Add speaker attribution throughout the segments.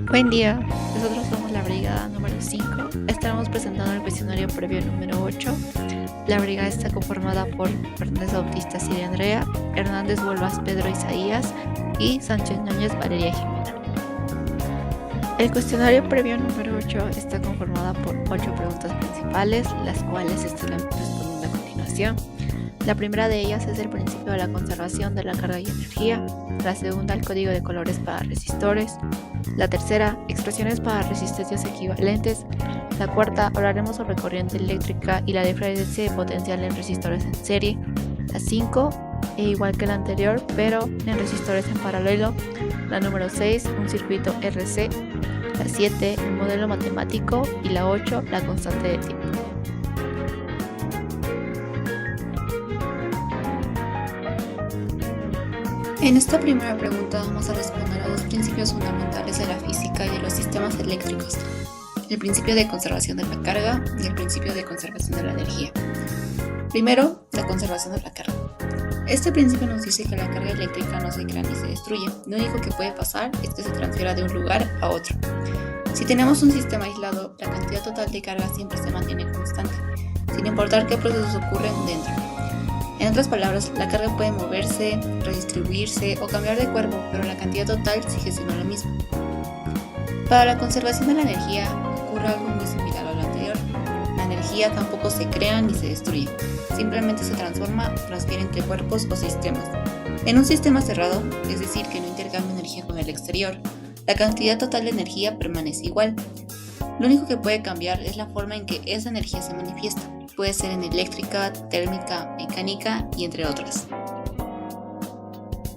Speaker 1: Buen día, nosotros somos la brigada número 5. Estaremos presentando el cuestionario previo número 8. La brigada está conformada por Fernández Bautista Siria Andrea, Hernández Huelvas Pedro Isaías y Sánchez Núñez Valeria Jimena. El cuestionario previo número 8 está conformada por 8 preguntas principales, las cuales estarán respondiendo a continuación. La primera de ellas es el principio de la conservación de la carga y energía. La segunda, el código de colores para resistores. La tercera, expresiones para resistencias equivalentes. La cuarta, hablaremos sobre corriente eléctrica y la diferencia de potencial en resistores en serie. La 5, igual que la anterior, pero en resistores en paralelo. La número 6, un circuito RC. La 7, el modelo matemático. Y la 8, la constante de tiempo. En esta primera pregunta vamos a responder a dos principios fundamentales de la física y de los sistemas eléctricos: el principio de conservación de la carga y el principio de conservación de la energía. Primero, la conservación de la carga. Este principio nos dice que la carga eléctrica no se crea ni se destruye. Lo único que puede pasar es que se transfiera de un lugar a otro. Si tenemos un sistema aislado, la cantidad total de carga siempre se mantiene constante, sin importar qué procesos ocurren dentro. En otras palabras, la carga puede moverse, redistribuirse o cambiar de cuerpo, pero la cantidad total sigue siendo la misma. Para la conservación de la energía ocurre algo muy similar a lo anterior. La energía tampoco se crea ni se destruye, simplemente se transforma o transfiere entre cuerpos o sistemas. En un sistema cerrado, es decir, que no intercambia energía con el exterior, la cantidad total de energía permanece igual. Lo único que puede cambiar es la forma en que esa energía se manifiesta. Puede ser en eléctrica, térmica, mecánica y entre otras.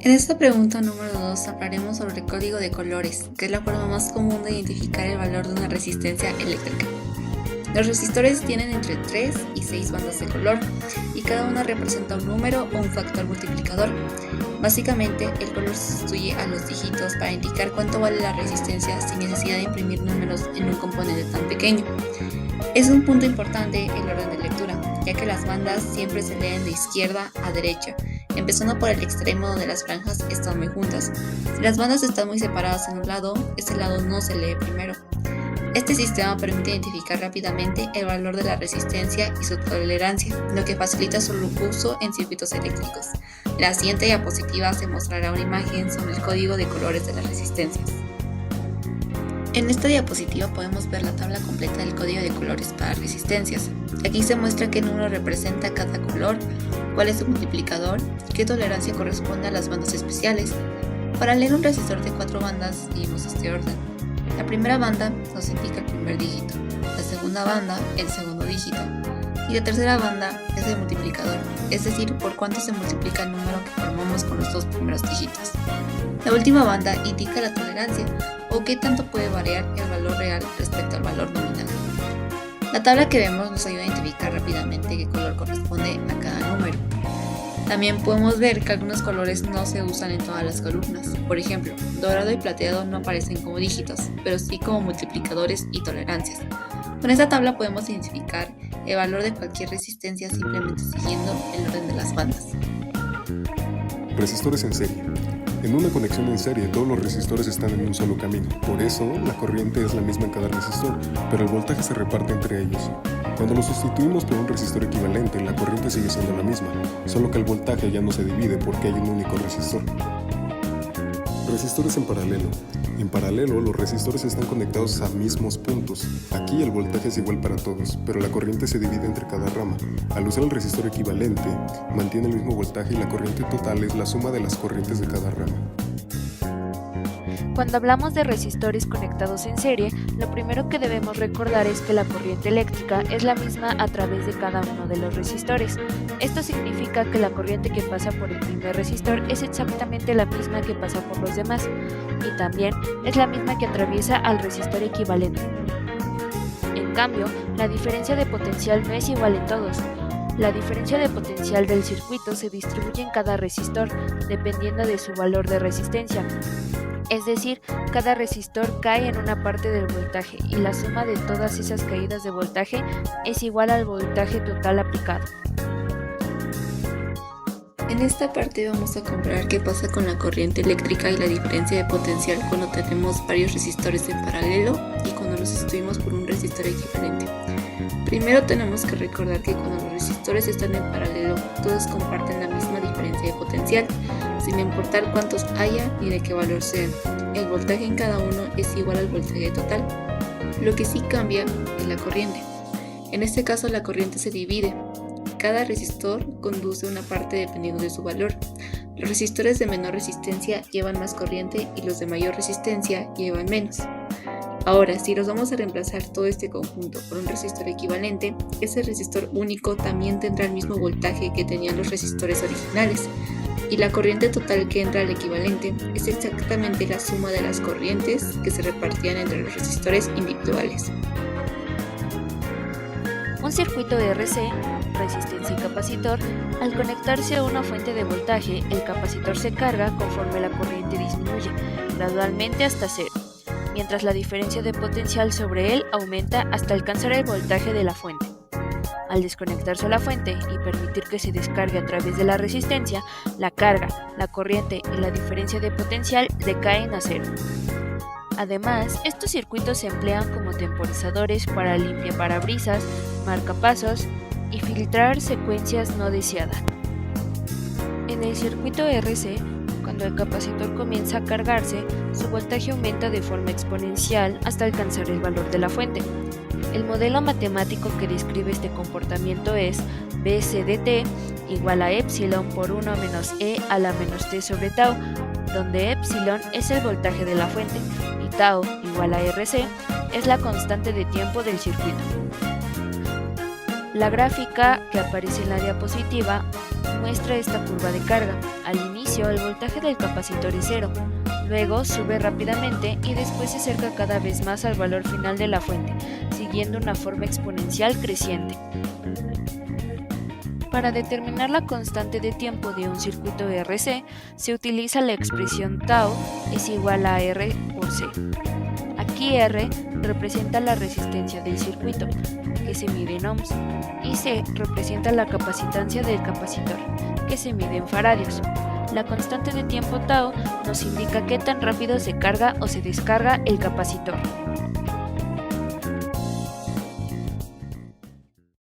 Speaker 1: En esta pregunta número 2 hablaremos sobre el código de colores, que es la forma más común de identificar el valor de una resistencia eléctrica. Los resistores tienen entre 3 y 6 bandas de color y cada una representa un número o un factor multiplicador. Básicamente, el color sustituye a los dígitos para indicar cuánto vale la resistencia sin necesidad de imprimir números en un componente tan pequeño. Es un punto importante el orden de lectura, ya que las bandas siempre se leen de izquierda a derecha, empezando por el extremo donde las franjas están muy juntas. Si las bandas están muy separadas en un lado, ese lado no se lee primero. Este sistema permite identificar rápidamente el valor de la resistencia y su tolerancia, lo que facilita su uso en circuitos eléctricos. En la siguiente diapositiva se mostrará una imagen sobre el código de colores de las resistencias. En esta diapositiva podemos ver la tabla completa del código de colores para resistencias. Aquí se muestra qué número representa cada color, cuál es su multiplicador, qué tolerancia corresponde a las bandas especiales. Para leer un resistor de 4 bandas, seguimos este orden. La primera banda nos indica el primer dígito, la segunda banda el segundo dígito y la tercera banda es el multiplicador, es decir, por cuánto se multiplica el número que formamos con los dos primeros dígitos. La última banda indica la tolerancia o qué tanto puede variar el valor real respecto al valor nominal. La tabla que vemos nos ayuda a identificar rápidamente qué color corresponde a cada número. También podemos ver que algunos colores no se usan en todas las columnas. Por ejemplo, dorado y plateado no aparecen como dígitos, pero sí como multiplicadores y tolerancias. Con esta tabla podemos identificar el valor de cualquier resistencia simplemente siguiendo el orden de las bandas.
Speaker 2: Resistores en serie. En una conexión en serie, todos los resistores están en un solo camino. Por eso, la corriente es la misma en cada resistor, pero el voltaje se reparte entre ellos. Cuando lo sustituimos por un resistor equivalente, la corriente sigue siendo la misma, solo que el voltaje ya no se divide porque hay un único resistor. Resistores en paralelo. En paralelo, los resistores están conectados a mismos puntos. Aquí el voltaje es igual para todos, pero la corriente se divide entre cada rama. Al usar el resistor equivalente, mantiene el mismo voltaje y la corriente total es la suma de las corrientes de cada rama.
Speaker 3: Cuando hablamos de resistores conectados en serie, lo primero que debemos recordar es que la corriente eléctrica es la misma a través de cada uno de los resistores. Esto significa que la corriente que pasa por el primer resistor es exactamente la misma que pasa por los demás, y también es la misma que atraviesa al resistor equivalente. En cambio, la diferencia de potencial no es igual en todos. La diferencia de potencial del circuito se distribuye en cada resistor, dependiendo de su valor de resistencia. Es decir, cada resistor cae en una parte del voltaje y la suma de todas esas caídas de voltaje es igual al voltaje total aplicado.
Speaker 1: En esta parte vamos a comparar qué pasa con la corriente eléctrica y la diferencia de potencial cuando tenemos varios resistores en paralelo y cuando los sustituimos por un resistor equivalente. Primero tenemos que recordar que cuando los resistores están en paralelo, todos comparten la misma diferencia de potencial, sin importar cuántos haya ni de qué valor sean. El voltaje en cada uno es igual al voltaje total. Lo que sí cambia es la corriente. En este caso la corriente se divide. Cada resistor conduce una parte dependiendo de su valor. Los resistores de menor resistencia llevan más corriente y los de mayor resistencia llevan menos. Ahora, si los vamos a reemplazar todo este conjunto por un resistor equivalente, ese resistor único también tendrá el mismo voltaje que tenían los resistores originales. Y la corriente total que entra al equivalente es exactamente la suma de las corrientes que se repartían entre los resistores individuales.
Speaker 3: Un circuito RC, resistencia y capacitor, al conectarse a una fuente de voltaje, el capacitor se carga conforme la corriente disminuye, gradualmente hasta cero, mientras la diferencia de potencial sobre él aumenta hasta alcanzar el voltaje de la fuente. Al desconectarse a la fuente y permitir que se descargue a través de la resistencia, la carga, la corriente y la diferencia de potencial decaen a cero. Además, estos circuitos se emplean como temporizadores para limpiaparabrisas, marcapasos y filtrar secuencias no deseadas. En el circuito RC, cuando el capacitor comienza a cargarse, su voltaje aumenta de forma exponencial hasta alcanzar el valor de la fuente. El modelo matemático que describe este comportamiento es BC/t igual a epsilon por 1 menos e a la menos t sobre tau, donde epsilon es el voltaje de la fuente y tau igual a RC es la constante de tiempo del circuito. La gráfica que aparece en la diapositiva muestra esta curva de carga. Al inicio el voltaje del capacitor es cero, luego sube rápidamente y después se acerca cada vez más al valor final de la fuente, siguiendo una forma exponencial creciente. Para determinar la constante de tiempo de un circuito RC, se utiliza la expresión tau es igual a R por C. Aquí R representa la resistencia del circuito, que se mide en ohms, y C representa la capacitancia del capacitor, que se mide en faradios. La constante de tiempo tau nos indica qué tan rápido se carga o se descarga el capacitor.